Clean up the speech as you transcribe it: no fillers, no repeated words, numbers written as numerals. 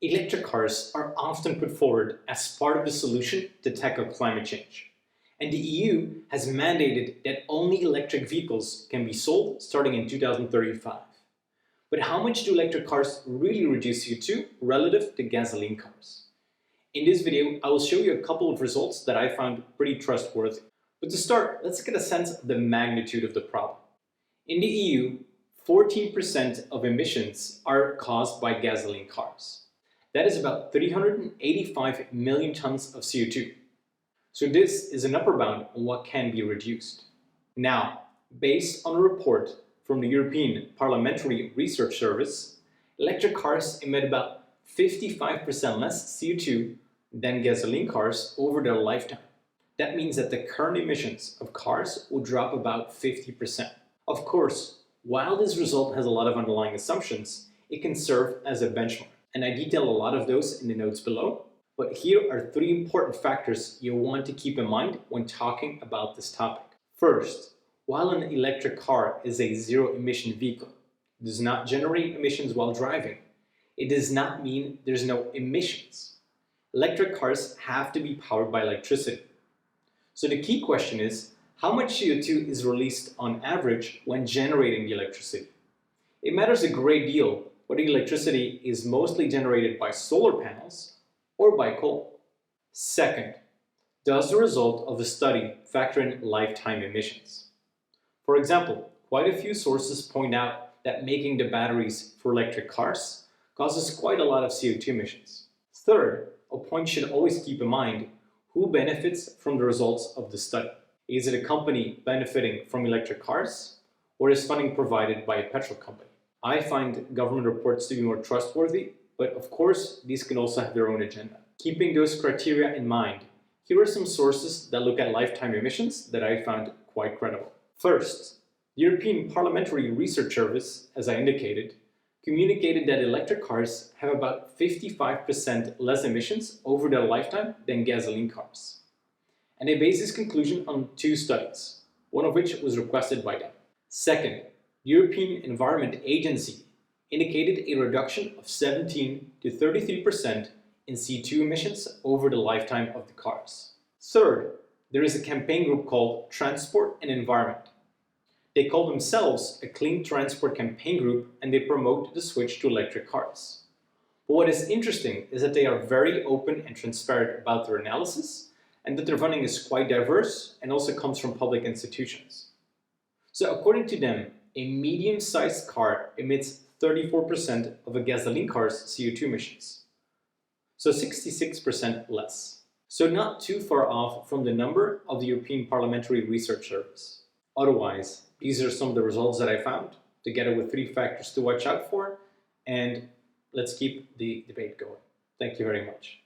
Electric cars are often put forward as part of the solution to tackle climate change. And the EU has mandated that only electric vehicles can be sold starting in 2035. But how much do electric cars really reduce CO2 relative to gasoline cars? In this video, I will show you a couple of results that I found pretty trustworthy. But to start, let's get a sense of the magnitude of the problem. In the EU, 14% of emissions are caused by gasoline cars. That is about 385 million tons of CO2. So this is an upper bound on what can be reduced. Now, based on a report from the European Parliamentary Research Service, electric cars emit about 55% less CO2 than gasoline cars over their lifetime. That means that the current emissions of cars will drop about 50%. Of course, while this result has a lot of underlying assumptions, it can serve as a benchmark. And I detail a lot of those in the notes below. But here are 3 important factors you'll want to keep in mind when talking about this topic. First, while an electric car is a zero-emission vehicle, it does not generate emissions while driving, it does not mean there's no emissions. Electric cars have to be powered by electricity. So the key question is, how much CO2 is released on average when generating the electricity? It matters a great deal whether electricity is mostly generated by solar panels or by coal. Second, does the result of the study factor in lifetime emissions? For example, quite a few sources point out that making the batteries for electric cars causes quite a lot of CO2 emissions. Third, a point you should always keep in mind: who benefits from the results of the study? Is it a company benefiting from electric cars, or is funding provided by a petrol company? I find government reports to be more trustworthy, but of course, these can also have their own agenda. Keeping those criteria in mind, here are some sources that look at lifetime emissions that I found quite credible. First, the European Parliamentary Research Service, as I indicated, communicated that electric cars have about 55% less emissions over their lifetime than gasoline cars. And they base this conclusion on 2 studies, one of which was requested by them. Second, the European Environment Agency indicated a reduction of 17 to 33% in CO2 emissions over the lifetime of the cars. Third, there is a campaign group called Transport and Environment. They call themselves a Clean Transport Campaign Group, and they promote the switch to electric cars. But what is interesting is that they are very open and transparent about their analysis, and that their funding is quite diverse and also comes from public institutions. So according to them, a medium-sized car emits 34% of a gasoline car's CO2 emissions, so 66% less. So not too far off from the number of the European Parliamentary Research Service. Otherwise, these are some of the results that I found, together with 3 factors to watch out for, and let's keep the debate going. Thank you very much.